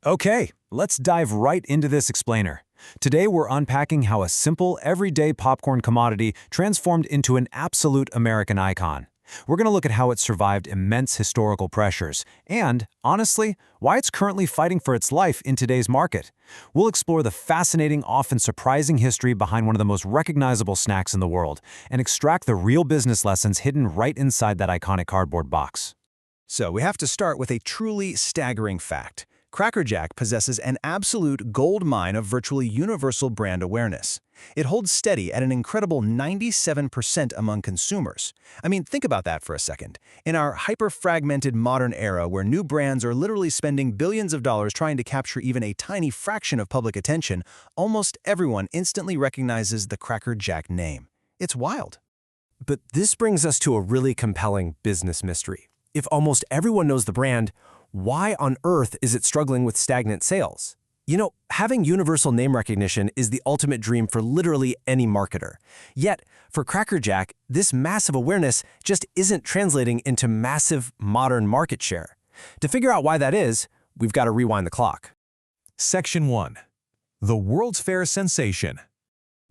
Okay, let's dive right into this explainer. Today we're unpacking how a simple, everyday popcorn commodity transformed into an absolute American icon. We're going to look at how it survived immense historical pressures and, honestly, why it's currently fighting for its life in today's market. We'll explore the fascinating, often surprising history behind one of the most recognizable snacks in the world and extract the real business lessons hidden right inside that iconic cardboard box. So we have to start with a truly staggering fact. Crackerjack possesses an absolute gold mine of virtually universal brand awareness. It holds steady at an incredible 97% among consumers. I mean, think about that for a second. In our hyper-fragmented modern era where new brands are literally spending billions of dollars trying to capture even a tiny fraction of public attention, almost everyone instantly recognizes the Crackerjack name. It's wild. But this brings us to a really compelling business mystery. If almost everyone knows the brand, why on earth is it struggling with stagnant sales? You know, having universal name recognition is the ultimate dream for literally any marketer. Yet, for Crackerjack, this massive awareness just isn't translating into massive modern market share. To figure out why that is, we've got to rewind the clock. Section 1. The World's Fair Sensation.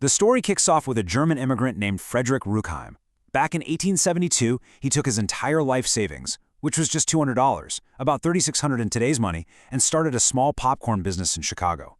The story kicks off with a German immigrant named Friedrich Rueckheim. Back in 1872, he took his entire life savings, which was just $200, about $3,600 in today's money, and started a small popcorn business in Chicago.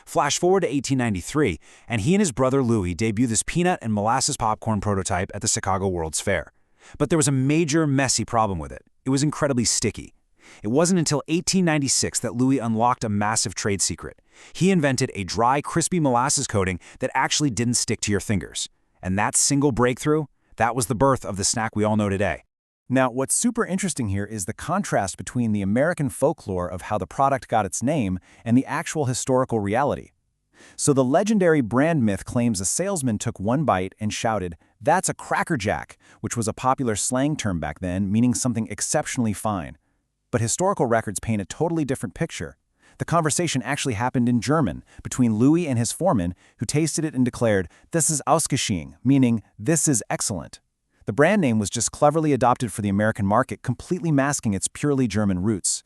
Flash forward to 1893, and he and his brother Louis debut this peanut and molasses popcorn prototype at the Chicago World's Fair. But there was a major, messy problem with it. It was incredibly sticky. It wasn't until 1896 that Louis unlocked a massive trade secret. He invented a dry, crispy molasses coating that actually didn't stick to your fingers. And that single breakthrough, that was the birth of the snack we all know today. Now, what's super interesting here is the contrast between the American folklore of how the product got its name and the actual historical reality. So the legendary brand myth claims a salesman took one bite and shouted, "That's a crackerjack," which was a popular slang term back then, meaning something exceptionally fine. But historical records paint a totally different picture. The conversation actually happened in German, between Louis and his foreman, who tasted it and declared, "This is ausgeschieden," meaning, "this is excellent." The brand name was just cleverly adopted for the American market, completely masking its purely German roots.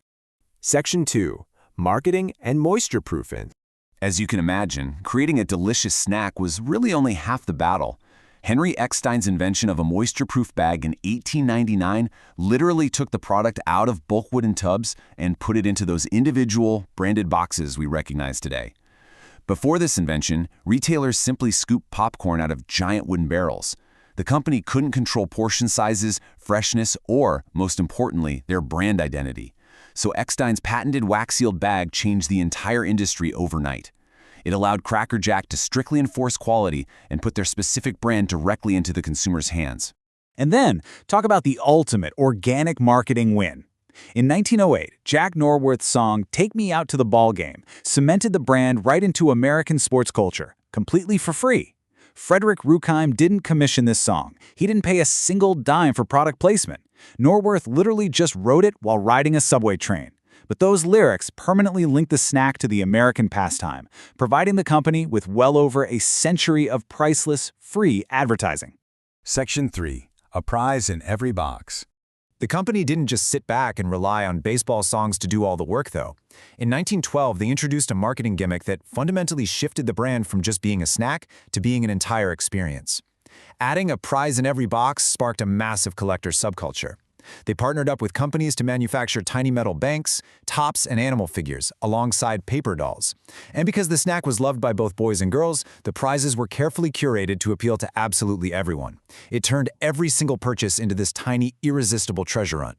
Section 2. Marketing and moisture-proofing. As you can imagine, creating a delicious snack was really only half the battle. Henry Eckstein's invention of a moisture-proof bag in 1899 literally took the product out of bulk wooden tubs and put it into those individual, branded boxes we recognize today. Before this invention, retailers simply scooped popcorn out of giant wooden barrels. The company couldn't control portion sizes, freshness, or, most importantly, their brand identity. So Eckstein's patented wax-sealed bag changed the entire industry overnight. It allowed Crackerjack to strictly enforce quality and put their specific brand directly into the consumer's hands. And then, talk about the ultimate organic marketing win. In 1908, Jack Norworth's song "Take Me Out to the Ball Game" cemented the brand right into American sports culture, completely for free. Friedrich Rueckheim didn't commission this song. He didn't pay a single dime for product placement. Norworth literally just wrote it while riding a subway train. But those lyrics permanently linked the snack to the American pastime, providing the company with well over a century of priceless, free advertising. Section 3. A prize in every box. The company didn't just sit back and rely on baseball songs to do all the work, though. In 1912, they introduced a marketing gimmick that fundamentally shifted the brand from just being a snack to being an entire experience. Adding a prize in every box sparked a massive collector subculture. They partnered up with companies to manufacture tiny metal banks, tops, and animal figures, alongside paper dolls. And because the snack was loved by both boys and girls, the prizes were carefully curated to appeal to absolutely everyone. It turned every single purchase into this tiny, irresistible treasure hunt.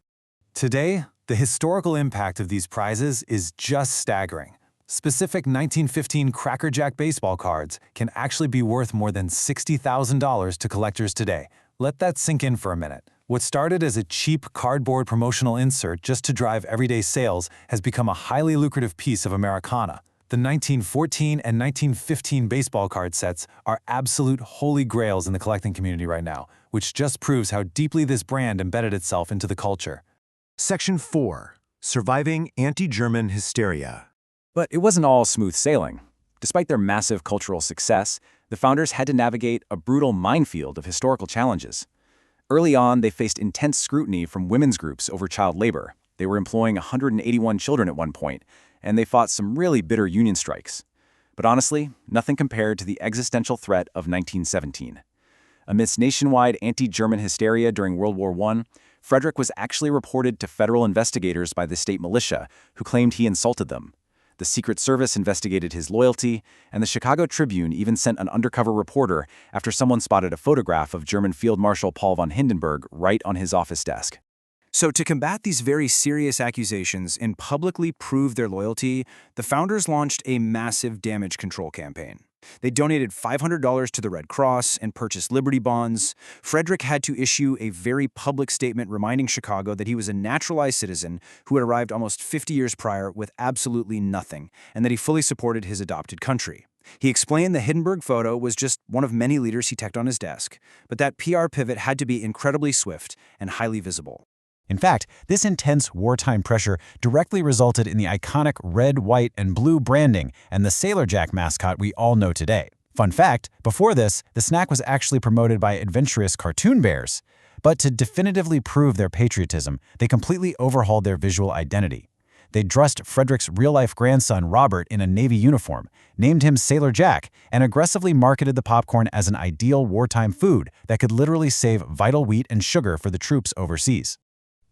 Today, the historical impact of these prizes is just staggering. Specific 1915 Crackerjack baseball cards can actually be worth more than $60,000 to collectors today. Let that sink in for a minute. What started as a cheap cardboard promotional insert just to drive everyday sales has become a highly lucrative piece of Americana. The 1914 and 1915 baseball card sets are absolute holy grails in the collecting community right now, which just proves how deeply this brand embedded itself into the culture. Section 4. Surviving anti-German hysteria. But it wasn't all smooth sailing. Despite their massive cultural success, the founders had to navigate a brutal minefield of historical challenges. Early on, they faced intense scrutiny from women's groups over child labor. They were employing 181 children at one point, and they fought some really bitter union strikes. But honestly, nothing compared to the existential threat of 1917. Amidst nationwide anti-German hysteria during World War I, Frederick was actually reported to federal investigators by the state militia, who claimed he insulted them. The Secret Service investigated his loyalty, and the Chicago Tribune even sent an undercover reporter after someone spotted a photograph of German Field Marshal Paul von Hindenburg right on his office desk. So to combat these very serious accusations and publicly prove their loyalty, the founders launched a massive damage control campaign. They donated $500 to the Red Cross and purchased Liberty bonds. Frederick had to issue a very public statement reminding Chicago that he was a naturalized citizen who had arrived almost 50 years prior with absolutely nothing, and that he fully supported his adopted country. He explained the Hindenburg photo was just one of many leaders he tacked on his desk, but that PR pivot had to be incredibly swift and highly visible. In fact, this intense wartime pressure directly resulted in the iconic red, white, and blue branding and the Sailor Jack mascot we all know today. Fun fact, before this, the snack was actually promoted by adventurous cartoon bears. But to definitively prove their patriotism, they completely overhauled their visual identity. They dressed Frederick's real-life grandson, Robert, in a Navy uniform, named him Sailor Jack, and aggressively marketed the popcorn as an ideal wartime food that could literally save vital wheat and sugar for the troops overseas.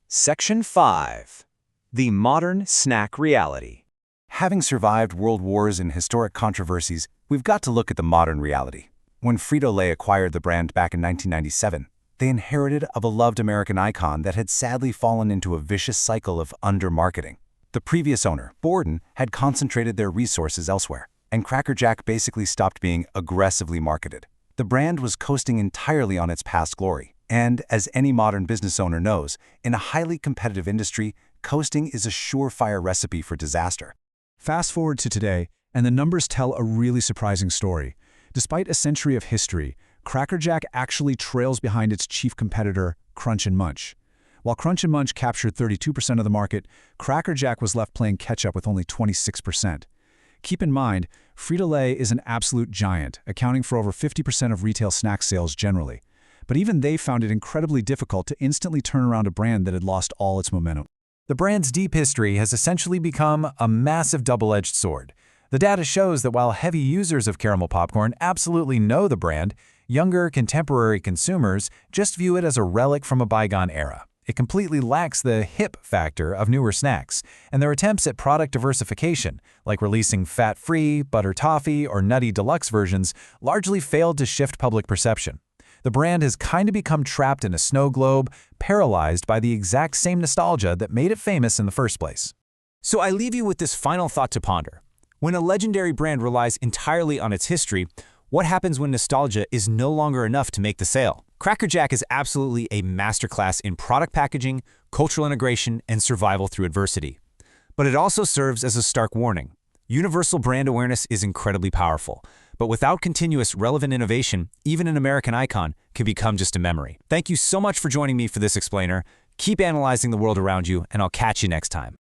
Section 5. The Modern Snack Reality. Having survived world wars and historic controversies, we've got to look at the modern reality. When Frito-Lay acquired the brand back in 1997, they inherited a beloved American icon that had sadly fallen into a vicious cycle of under-marketing. The previous owner, Borden, had concentrated their resources elsewhere, and crackerjack basically stopped being aggressively marketed. The brand was coasting entirely on its past glory. And as any modern business owner knows, in a highly competitive industry, coasting is a surefire recipe for disaster. Fast forward to today, and the numbers tell a really surprising story. Despite a century of history, crackerjack actually trails behind its chief competitor, Crunch and Munch. While Crunch and Munch captured 32% of the market, crackerjack was left playing catch-up with only 26%. Keep in mind, Frito-Lay is an absolute giant, accounting for over 50% of retail snack sales generally. But even they found it incredibly difficult to instantly turn around a brand that had lost all its momentum. The brand's deep history has essentially become a massive double-edged sword. The data shows that while heavy users of caramel popcorn absolutely know the brand, younger, contemporary consumers just view it as a relic from a bygone era. It completely lacks the hip factor of newer snacks, and their attempts at product diversification, like releasing fat-free, butter toffee, or nutty deluxe versions, largely failed to shift public perception. The brand has kind of become trapped in a snow globe, paralyzed by the exact same nostalgia that made it famous in the first place. So I leave you with this final thought to ponder. When a legendary brand relies entirely on its history, what happens when nostalgia is no longer enough to make the sale? Crackerjack is absolutely a masterclass in product packaging, cultural integration, and survival through adversity. But it also serves as a stark warning. Universal brand awareness is incredibly powerful, but without continuous relevant innovation, even an American icon can become just a memory. Thank you so much for joining me for this explainer. Keep analyzing the world around you, and I'll catch you next time.